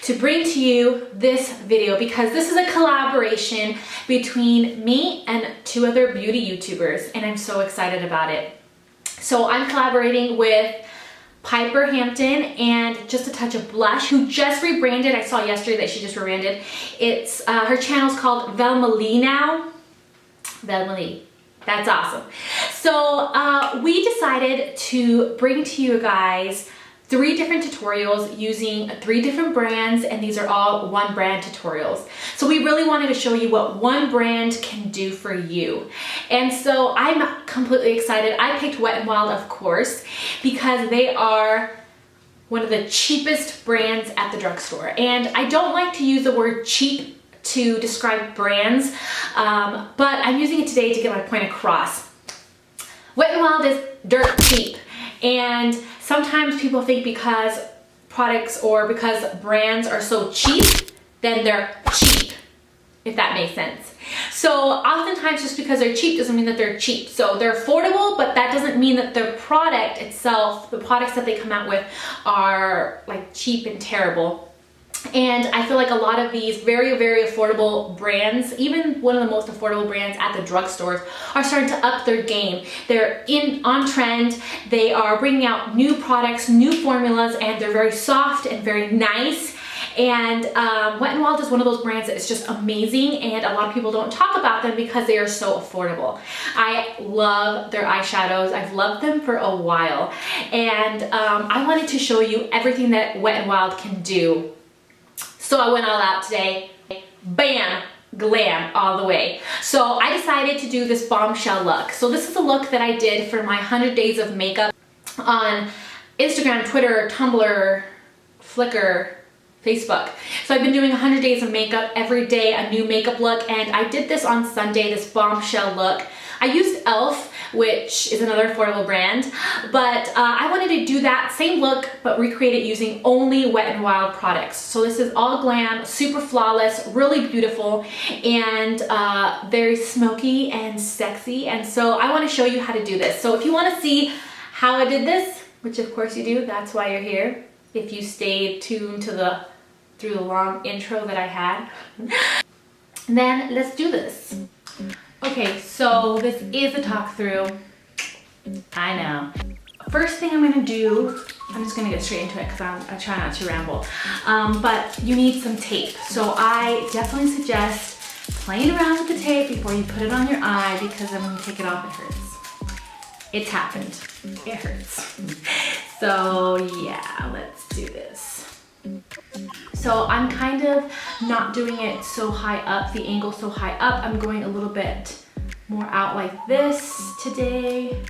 to bring to you this video because this is a collaboration between me and 2 other beauty YouTubers, and I'm so excited about it. So I'm collaborating with Piper Hampton and Just a Touch of Blush, who just rebranded. I saw yesterday that she just rebranded. It's her channel's called Valmalee now. Valmalee. That's awesome. So we decided to bring to you guys 3 different tutorials using 3 different brands, and these are all one brand tutorials. So we really wanted to show you what one brand can do for you. And so I'm completely excited. I picked Wet n Wild, of course, because they are one of the cheapest brands at the drugstore. And I don't like to use the word cheap to describe brands, but I'm using it today to get my point across. Wet n Wild is dirt cheap, and sometimes people think because products or because brands are so cheap, then they're cheap, if that makes sense. So oftentimes just because they're cheap doesn't mean that they're cheap. So they're affordable, but that doesn't mean that their product itself, the products that they come out with, are like cheap and terrible. And I feel like a lot of these very, very affordable brands, even one of the most affordable brands at the drugstores, are starting to up their game. They're on trend. They are bringing out new products, new formulas, and they're very soft and very nice. And Wet n Wild is one of those brands that is just amazing, and a lot of people don't talk about them because they are so affordable. I love their eyeshadows. I've loved them for a while, and I wanted to show you everything that Wet n Wild can do. So I went all out today. Bam! Glam all the way. So I decided to do this bombshell look. So this is a look that I did for my 100 days of makeup on Instagram, Twitter, Tumblr, Flickr, Facebook. So I've been doing 100 days of makeup every day, a new makeup look, and I did this on Sunday, this bombshell look. I used e.l.f., which is another affordable brand, but I wanted to do that same look but recreate it using only Wet n Wild products. So this is all glam, super flawless, really beautiful, and very smoky and sexy, and so I want to show you how to do this. So if you want to see how I did this, which of course you do, that's why you're here, if you stayed tuned to through the long intro that I had, then let's do this. Okay, so this is a talk through. I know. First thing I'm gonna do, I'm just gonna get straight into it because I try not to ramble. But you need some tape. So I definitely suggest playing around with the tape before you put it on your eye, because then when you take it off, it hurts. It's happened. It hurts. So yeah, let's do this. So I'm kind of not doing it so high up, the angle so high up. I'm going a little bit more out like this today.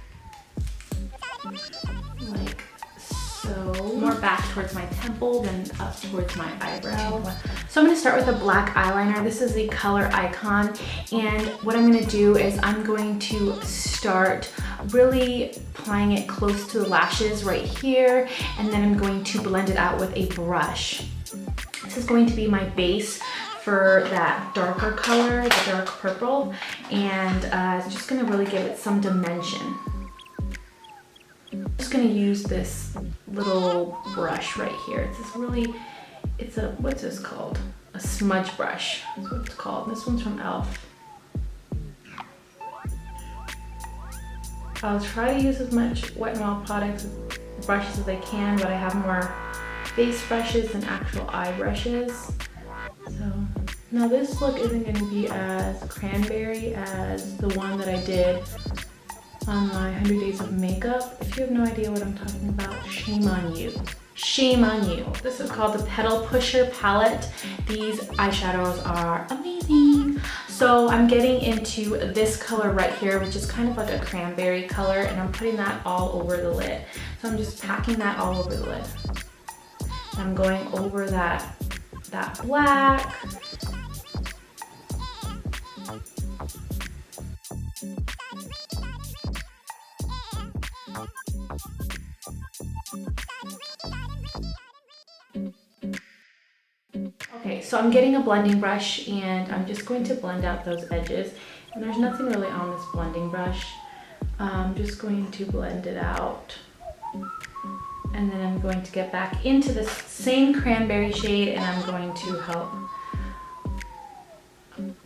Like so. More back towards my temple than up towards my eyebrow. So I'm gonna start with a black eyeliner. This is the Coloricon. And what I'm gonna do is I'm going to start really applying it close to the lashes right here. And then I'm going to blend it out with a brush. This is going to be my base for that darker color, the dark purple, and it's just gonna really give it some dimension. I'm just gonna use this little brush right here. It's this really, it's a, what's this called? A smudge brush, that's what it's called. This one's from e.l.f. I'll try to use as much Wet n Wild products, brushes as I can, but I have more face brushes and actual eye brushes. So now this look isn't going to be as cranberry as the one that I did on my 100 days of makeup. If you have no idea what I'm talking about, shame on you. Shame on you. This is called the Petal Pusher palette. These eyeshadows are amazing. So I'm getting into this color right here, which is kind of like a cranberry color, and I'm putting that all over the lid. So I'm just packing that all over the lid. I'm going over that black. Okay, so I'm getting a blending brush and I'm just going to blend out those edges. And there's nothing really on this blending brush. I'm just going to blend it out And then I'm going to get back into the same cranberry shade and I'm going to help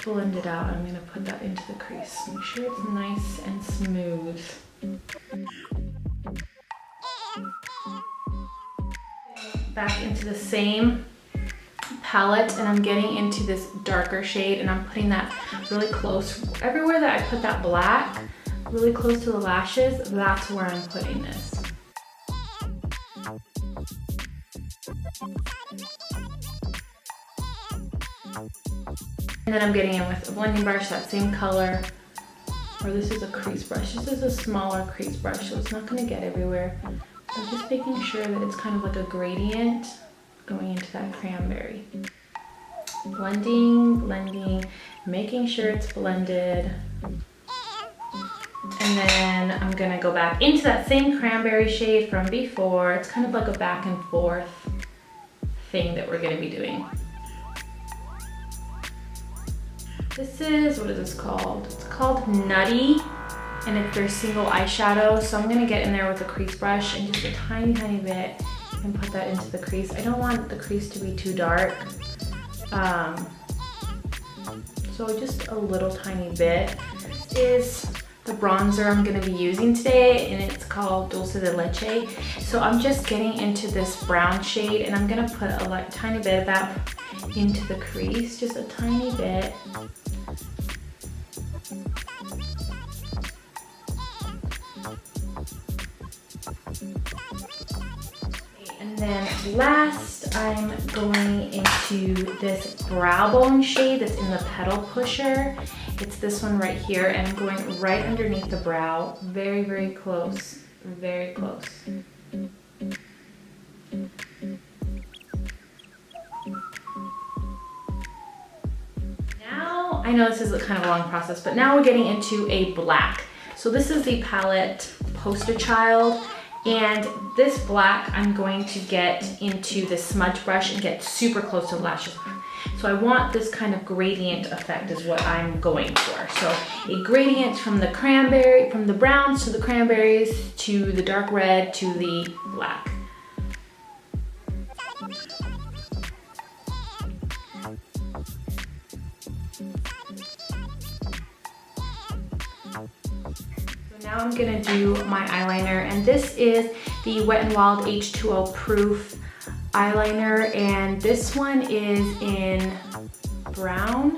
blend it out. I'm gonna put that into the crease. Make sure it's nice and smooth. Back into the same palette and I'm getting into this darker shade and I'm putting that really close. Everywhere that I put that black, really close to the lashes, that's where I'm putting this. And then I'm getting in with a blending brush, that same color, or this is a crease brush. This is a smaller crease brush, so it's not gonna get everywhere. I'm just making sure that it's kind of like a gradient going into that cranberry. Blending, blending, making sure it's blended. And then I'm gonna go back into that same cranberry shade from before. It's kind of like a back and forth thing that we're gonna be doing. This is, what is this called? It's called Nutty, and it's their single eyeshadow. So I'm gonna get in there with a crease brush and just a tiny, tiny bit and put that into the crease. I don't want the crease to be too dark. So just a little tiny bit. This is the bronzer I'm gonna be using today, and it's called Dulce De Leche. So I'm just getting into this brown shade and I'm gonna put a tiny bit of that into the crease, just a tiny bit. And then last, I'm going into this brow bone shade that's in the Petal Pusher. It's this one right here, and I'm going right underneath the brow, very, very close, very close. Now, I know this is a kind of a long process, but now we're getting into a black. So this is the palette Poster Child, and this black I'm going to get into the smudge brush and get super close to the lashes. So I want this kind of gradient effect is what I'm going for. So a gradient from the cranberry, from the browns to the cranberries to the dark red to the black. Now I'm gonna do my eyeliner, and this is the Wet n Wild H2O Proof eyeliner, and this one is in brown.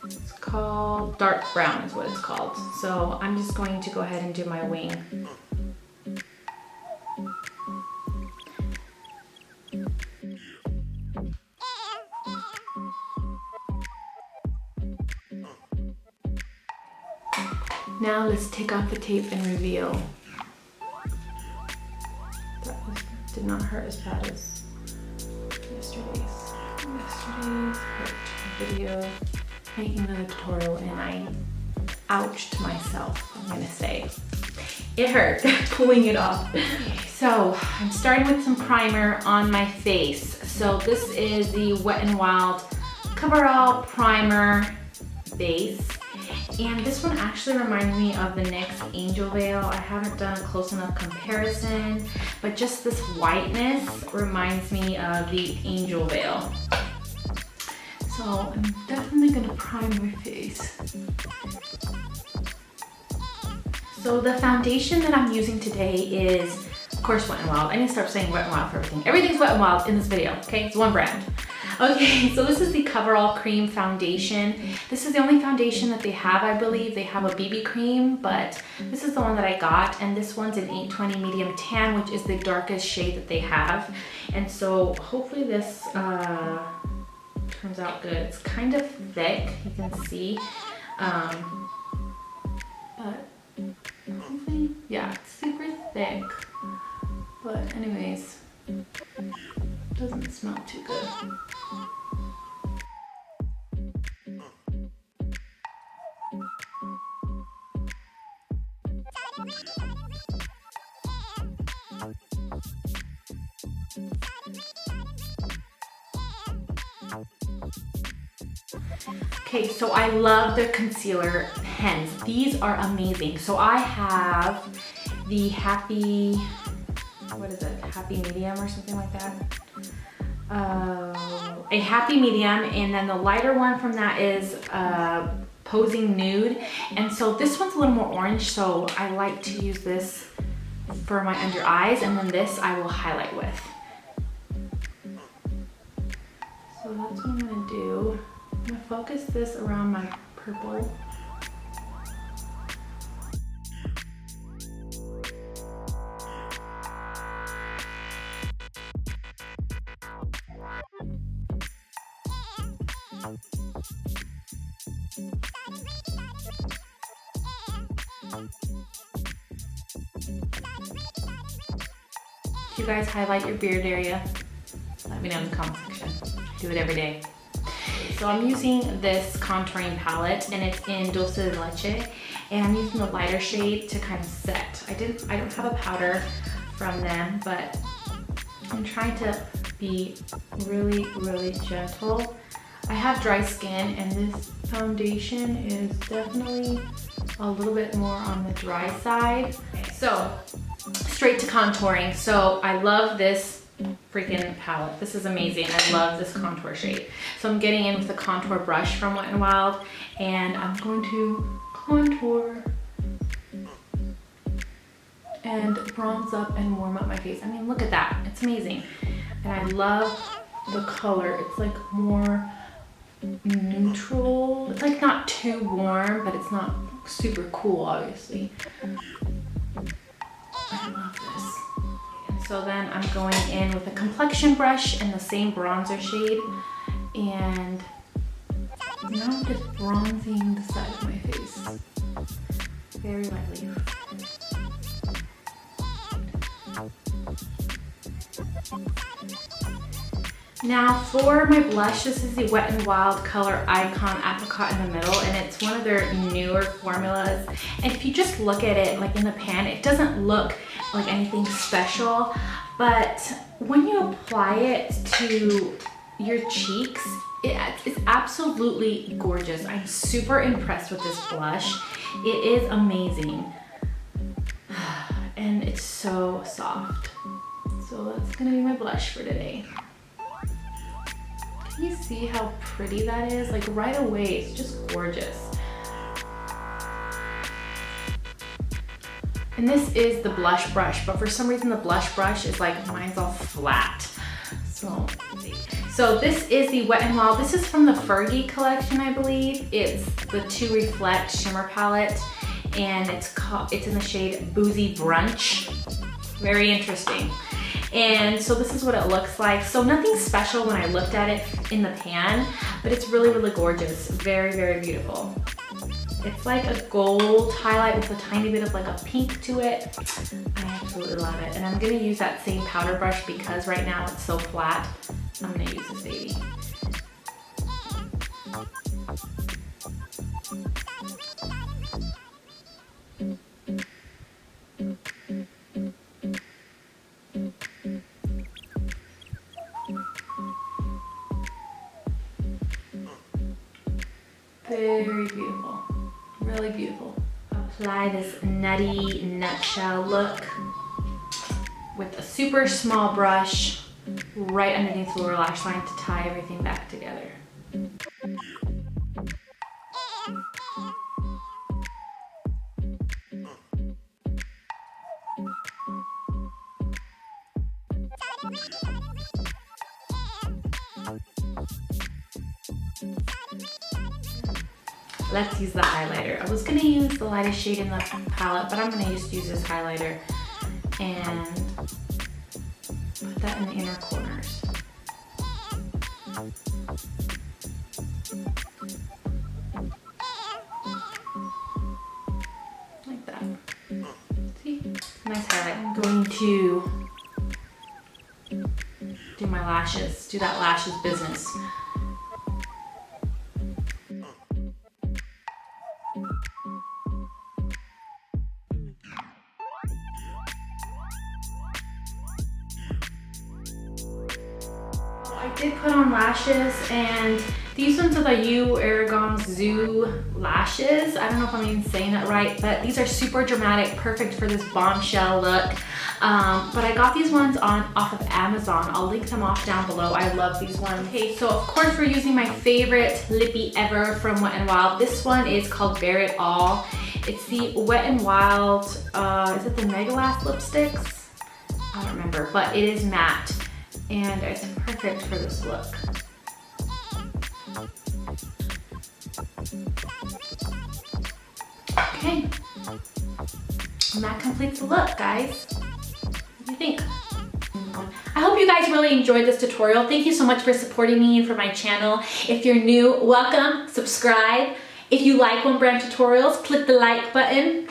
It's called dark brown is what it's called. So I'm just going to go ahead and do my wing. Now let's take off the tape and reveal. That did not hurt as bad as yesterday's video, making another tutorial, and I ouched myself, I'm gonna say. It hurt pulling it off. So I'm starting with some primer on my face. So this is the Wet n Wild Coverall Primer Base. And this one actually reminds me of the NYX Angel Veil. I haven't done a close enough comparison, but just this whiteness reminds me of the Angel Veil. So I'm definitely gonna prime my face. So the foundation that I'm using today is, of course, Wet n Wild. I need to start saying Wet n Wild for everything. Everything's Wet n Wild in this video, okay? It's one brand. Okay, so this is the Coverall Cream Foundation. This is the only foundation that they have, I believe. They have a BB cream, but this is the one that I got, and this one's an 820 medium tan, which is the darkest shade that they have. And so hopefully this turns out good. It's kind of thick, you can see, but hopefully, yeah, it's super thick. But anyways, doesn't smell too good. Okay, so I love the concealer pens. These are amazing. So I have the Happy what is it, happy medium or something like that. A happy medium, and then the lighter one from that is posing nude. And so this one's a little more orange, so I like to use this for my under eyes, and then this I will highlight with. So that's what I'm gonna do. I'm gonna focus this around my purple. Do you guys highlight your beard area? Let me know in the comment section. I do it every day. So I'm using this contouring palette, and it's in Dulce De Leche, and I'm using the lighter shade to kind of set. I don't have a powder from them, but I'm trying to be really, really gentle. I have dry skin, and this foundation is definitely a little bit more on the dry side. So straight to contouring. So I love this freaking palette. This is amazing. I love this contour shade. So I'm getting in with a contour brush from Wet n Wild, and I'm going to contour and bronze up and warm up my face. I mean, look at that. It's amazing. And I love the color. It's like more neutral. It's like not too warm, but it's not super cool, obviously. I love this. And so then I'm going in with a complexion brush in the same bronzer shade, and now I'm just bronzing the side of my face very lightly. Now for my blush, this is the Wet n Wild Color Icon Apri-Cot in the middle, and it's one of their newer formulas. And if you just look at it like in the pan, it doesn't look like anything special, but when you apply it to your cheeks, it's absolutely gorgeous. I'm super impressed with this blush. It is amazing, and it's so soft. So that's gonna be my blush for today. Can you see how pretty that is? Like right away, it's just gorgeous. And this is the blush brush, but for some reason the blush brush is like, mine's all flat. So this is the Wet n Wild. This is from the Fergie collection, I believe. It's the To Reflect Shimmer palette, and it's in the shade Boozy Brunch. Very interesting. And so this is what it looks like. So nothing special when I looked at it in the pan, but it's really, really gorgeous. Very, very beautiful. It's like a gold highlight with a tiny bit of like a pink to it. I absolutely love it. And I'm gonna use that same powder brush because right now it's so flat. I'm gonna use this baby. Very beautiful, really beautiful. Apply this nutty nutshell look with a super small brush right underneath the lower lash line to tie everything back together. Let's use the highlighter. I was gonna use the lightest shade in the palette, but I'm gonna just use this highlighter and put that in the inner corners. Like that. See? Nice highlight. I'm going to do my lashes, do that lashes business. I did put on lashes, and These ones are the U Aragon Zoo lashes. I don't know if I'm even saying that right, but these are super dramatic, perfect for this bombshell look. But I got these ones off of Amazon. I'll link them off down below. I love these ones. Okay, so of course we're using my favorite lippy ever from Wet n Wild. This one is called Bare It All. It's the Wet n Wild, is it the Mega Lash lipsticks? I don't remember, but it is matte and it's perfect for this look. Okay, and that completes the look, guys. What do you think? I hope you guys really enjoyed this tutorial. Thank you so much for supporting me and for my channel. If you're new, welcome, subscribe. If you like One Brand tutorials, click the like button.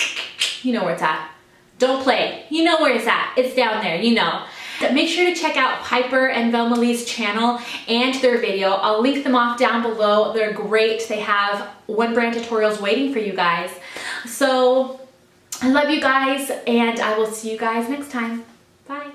You know where it's at. Don't play. You know where it's at. It's down there, you know. Make sure to check out Piper and Valmalee's channel and their video. I'll link them off down below. They're great. They have One Brand tutorials waiting for you guys. So I love you guys and I will see you guys next time. Bye.